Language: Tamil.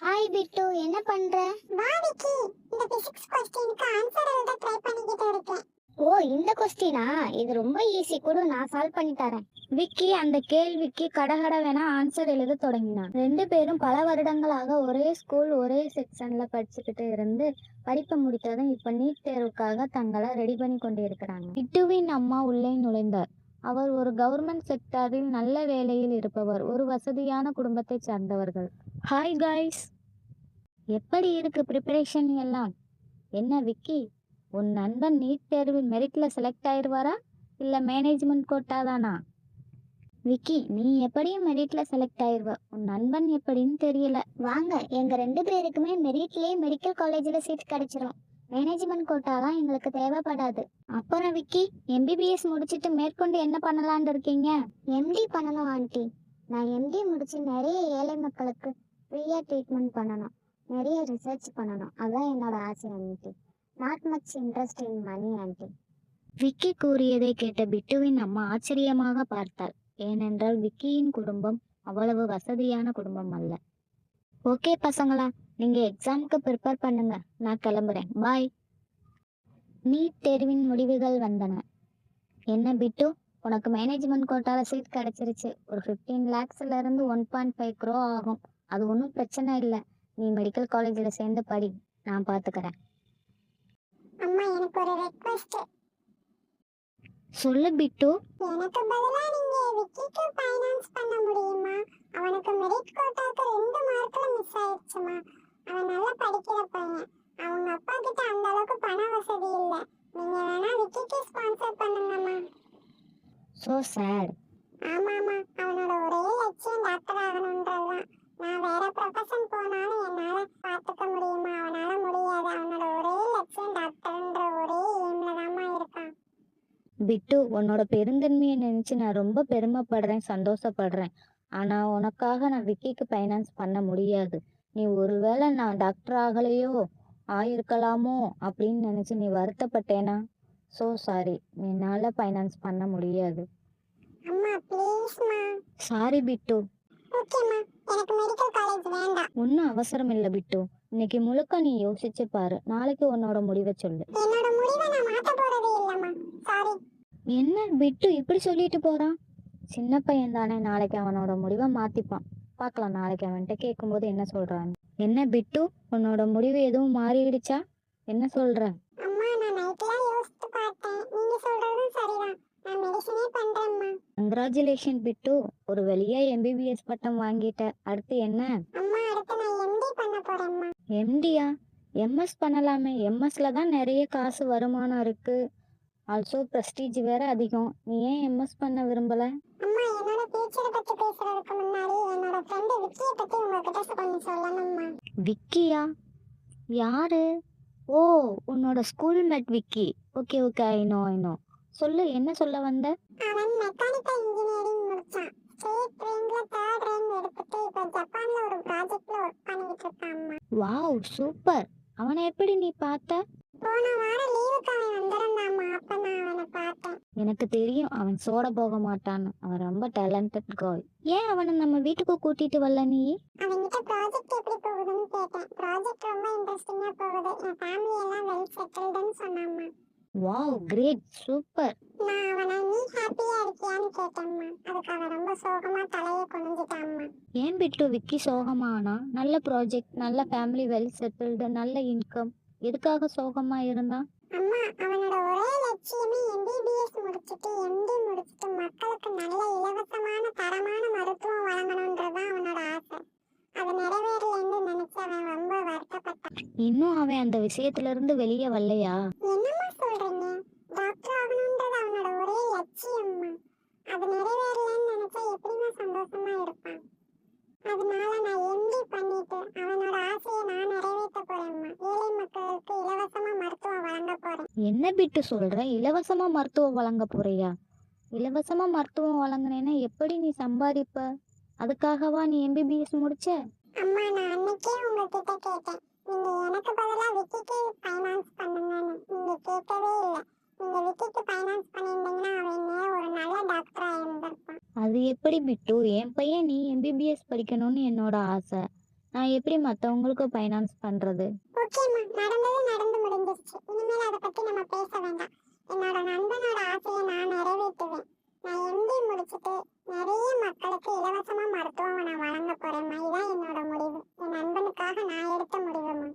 ஹாய் பிட்டு, என்ன பண்ற? வா விக்கி, இந்த பிசிக்ஸ் क्वेश्चनக்கு ஆன்சர் எழுத ட்ரை பண்ணிக்கிட்டு இருக்கேன். ஓ, இந்த கொஸ்டினா? இது ரொம்ப ஈஸி, கூட நான் சால்வ் பண்ணி தரேன். விக்கி அந்த கேள்விக்கு கடகடவென ஆன்சர் எழுத தொடங்கினான். ரெண்டு பேரும் பல வருடங்களாக ஒரே ஸ்கூல் ஒரே செக்ஷன்ல படிச்சுக்கிட்டு இருந்து படிப்பை முடித்ததும் இப்ப நீட் தேர்வுக்காக தங்களை ரெடி பண்ணி கொண்டு இருக்கிறாங்க. பிட்டுவின் அம்மா உள்ளே நுழைந்தார். அவர் ஒரு கவர்மெண்ட் செக்டாரில் நல்ல வேலையில் இருப்பவர், ஒரு வசதியான குடும்பத்தை சார்ந்தவர்கள். ஹாய் காய்ஸ், எப்படி இருக்கு ப்ரிப்பரேஷன் எல்லாம்? என்ன விக்கி, உன் நண்பன் நீட் தேர்வில் மெரிட்ல செலக்ட் ஆயிடுவாரா இல்ல மேனேஜ்மெண்ட் கோட்டா தானா? விக்கி, நீ எப்படியும் மெரிட்ல செலக்ட் ஆயிடுவ, உன் நண்பன் எப்படின்னு தெரியல. வாங்க, எங்க ரெண்டு பேருக்குமே மெரிட்லயே மெடிக்கல் காலேஜ்ல சீட் கிடைச்சிரும். மேனேஜ்மெண்ட் கோட்டாலாம் எங்களுக்கு தேவைப்படாது. அப்புறம் விக்கி, எம்பிபிஎஸ் முடிச்சிட்டு மேற்கொண்டு என்ன பண்ணலான்னு இருக்கீங்க? எம்டி பண்ணணும் ஆண்டி. நான் எம்டி முடிச்சு நிறைய ஏழை மக்களுக்கு ஃப்ரீயா ட்ரீட்மெண்ட் பண்ணணும், நிறைய ரிசர்ச் பண்ணணும். அதான் என்னோட ஆசை aunty. Not much interest in money aunty. Vicky கூறியதை கேட்ட பிட்டுவின் அம்மா ஆச்சரியமாக பார்த்தாள். ஏனென்றால் விக்கியின் குடும்பம் அவ்வளவு வசதியான குடும்பம் அல்ல. ஓகே பசங்களா, நீங்க எக்ஸாமுக்கு ப்ரிப்பேர் பண்ணுங்க, நான் கிளம்புறேன், பாய். நீட் தேர்வின் முடிவுகள் வந்தன. என்ன பிட்டு, உனக்கு மேனேஜ்மெண்ட் கோட்டால சீட் கிடைச்சிருச்சு. ஒரு 15 lakhsல இருந்து 1.5 crore ஆகும். அது ஒன்றும் பிரச்சனை இல்லை. நீ மெடிக்கல் காலேஜில் சேர்ந்து படி, நான் பார்த்துக்கிறேன். அம்மா, எனக்கு ஒரு ரெக்வெஸ்ட். சொல்லு பிட்டு. எனக்கு பதிலா நீங்க விக்கிக்கு ஃபைனான்ஸ் பண்ண முடியுமா? அவனுக்கு மெரிட் கோட்டாக்கு 2 மார்க்ல மிஸ் ஆயிடுச்சுமா. அவன் நல்லா படிக்கிற பையன். அவங்க அப்பா கிட்ட அந்த அளவுக்கு பண வசதி இல்ல. நீங்க வேணா விக்கிக்கு ஸ்பான்சர் பண்ணுங்கம்மா. So sad. ஆமாமா, அவனோட ஒரே லட்சியம் டாக்டர் ஆகணும்ன்றதுதான். நான் வேற ப்ரொஃபஷன் போனாலும் என்னால பார்த்துக்க முடியுமா? அவனால முடியாது. அவனோட ஒரே லட்சியம் டாக்டர்ன்ற ஒரே எய்ம்ல தான்மா இருக்கான். பிட்டு, உன்னோட பெருந்தன்மையை நினைச்சு நான் ரொம்ப பெருமைப்படுறேன், சந்தோஷப்படுறேன். ஆனா உனக்காக நான் விக்கிக்கு ஃபைனான்ஸ் பண்ண முடியாது. நீ ஒருவேளை நான் டாக்டர் ஆகலையோ ஆயிருக்கலாமோ அப்படின்னு நினைச்சு நீ வருத்தப்பட்டேனா? ஸோ சாரி, என்னால ஃபைனான்ஸ் பண்ண முடியாது. அம்மா ப்ளீஸ்மா. சாரி பிட்டு. ஓகேம்மா, எனக்கு மெடிக்கல் காலேஜ் வேண்டாம். ஒன்றும் அவசரம் இல்லை பிட்டு. இன்னைக்கு முழுக்க நீ யோசிச்சு பாரு, நாளைக்கு உன்னோட முடிவை சொல்லு. என்னோட முடிவை நான் மாத்த போறதே இல்லம்மா. சாரி. என்ன பிட்டு இப்படி சொல்லிட்டு போறான்? சின்ன பையன் தானே, நாளைக்கு அவனோட முடிவை மாத்திப்பான். பார்க்கலாம் நாளைக்கு அவன்கிட்ட கேட்கும்போது என்ன சொல்றான்னு. என்ன பிட்டு, உன்னோட முடிவு எதுவும் மாறிடுச்சா? என்ன சொல்ற? அம்மா, நான் நைட்லாம் யோசிச்சு பார்த்தேன். நீங்க சொல்றதும் சரிதான். நான் மெடிசனே பண்றேன்மா. கங்க்ராச்சுலேஷன் பிட்டு, ஒரு வழியா எம்பிபிஎஸ் பட்டம் வாங்கிட்ட. அடுத்து என்ன? அம்மா, அடுத்து நான் எம்டி பண்ண போறேன்மா. எம்டியா? எம்எஸ் பண்ணலாமே, எம்எஸ்ல தான் நிறைய காசு வருமானம் இருக்கு. ஆல்சோ ப்ரெஸ்டீஜ் வேற அதிகம். நீ ஏன் எம்எஸ் பண்ண விரும்பல? அம்மா, என்னோட ஃபியூச்சரை பத்தி பேசுறதுக்கு முன்னாடி என்னோட ஃப்ரெண்ட் விக்கியை பத்தி உங்ககிட்ட கொஞ்சம் சொல்லணும்மா. விக்கியா? யாரு? ஓ, உன்னோட school mate Vicky. Okay okay, I know. சொல்லு, என்ன சொல்ல வந்த? அவன் மெக்கானிக்கல் இன்ஜினியரிங் முடிச்சான். ஸ்டேட் ரேங்க்ல 3rd ரேங்க் எடுத்துட்டு இப்ப ஜப்பான்ல ஒரு ப்ராஜெக்ட்ல ஒர்க் பண்ணிட்டு இருக்கான்மா. Wow, super. அவனை எப்படி நீ பார்த்த? போன வாரம் லீவுக்கு அவன் வந்திருந்தாம்மா. அப்ப நான் அவனை பார்த்தேன். எனக்கு தெரியும் அவன் சோட போக மாட்டான்னு. அவன் ரொம்ப டேலண்டட் காய். ஏன் அவனை நம்ம வீட்டுக்கு கூட்டிட்டு வரல நீ? அவன்கிட்ட ப்ராஜெக்ட் எப்படி போகுதுன்னு கேட்டேன். ப்ராஜெக்ட் ரொம்ப இன்ட்ரெஸ்டிங்கா போகுது. என் ஃபேமிலி எல்லாம் வெல் செட்டில்டுன்னு சொன்னாம்மா. Wow, great, super. நான் அவனை நீ ஹாப்பியா இருக்கியான்னு கேட்டேம்மா. அதுக்கு அவன் ரொம்ப சோகமா தலையை குனிஞ்சிட்டாம்மா. ஏன் பிட்டு விக்கி சோகமானா? நல்ல ப்ராஜெக்ட், நல்ல ஃபேமிலி, வெல் செட்டில்டு, நல்ல இன்கம். எதுக்காக சோகமா இருந்தான்? அம்மா, அவனோட ஒரே லட்சியமே எம்பிபிஎஸ் முடிச்சிட்டு எம்டி முடிச்சிட்டு மக்களுக்கு நல்ல இலவசமான தரமான மருத்துவம் வழங்கணும்ன்றதான் அவனோட ஆசை. அது நிறைவேறலன்னு நினைச்சு அவன் ரொம்ப வருத்தப்பட்டான். இன்னும் அவன் அந்த விஷயத்துல இருந்து வெளியே வரலையா? என்னம்மா சொல்றீங்க? டாக்டர் ஆகணும்ன்றது அவனோட ஒரே லட்சியம்மா. அது நிறைவேறலன்னு நினைச்சா எப்படிமா சந்தோஷமா இருப்பான்? அதனால நான் எம்டி பண்ணிட்டு அவனோட ஆசையை நான் நிறைவேற்ற போறேம்மா. ஏழை மக்களுக்கு இலவசமா மருத்துவம் வழங்க போறேன். என்ன பிட்டு சொல்ற? இலவசமா மருத்துவம் வழங்க போறியா? இலவசமா மருத்துவம் வழங்கினேன்னா எப்படி நீ சம்பாதிப்ப? அதுக்காகவா நீ எம்பிபிஎஸ் முடிச்ச? அம்மா, நான் அன்னைக்கே உங்ககிட்ட கேட்டேன், நீங்க எனக்கு பதிலா விக்கிக்கு ஃபைனான்ஸ் பண்ணுங்கன்னு. நீங்க கேட்கவே இல்லை. நீங்க விக்கிக்கு ஃபைனான்ஸ் பண்ணியிருந்தீங்கன்னா அவன் இன்னும் ஒரு நல்ல டாக்டரா இருந்திருப்பான். அது எப்படி பிட்டு? என் பையன் நீ எம்பிபிஎஸ் படிக்கணும்னு என்னோட ஆசை. நான் எப்படி மத்தவங்களுக்கு ஃபைனான்ஸ் பண்றது? ஓகேம்மா, நடந்தது நடந்து முடிஞ்சிருச்சு. இனிமேல் அதை பத்தி நம்ம பேச வேண்டாம். என்னோட நண்பனோட ஆசையை நான் நிறைவேற்றுவேன். நான் எம்டி முடிச்சுட்டு நிறைய மக்களுக்கு இலவசமா மருத்துவம் நான் வழங்க போறேம்மா. இதான் என்னோட முடிவு. என் நண்பனுக்காக நான் எடுத்த முடிவுமா.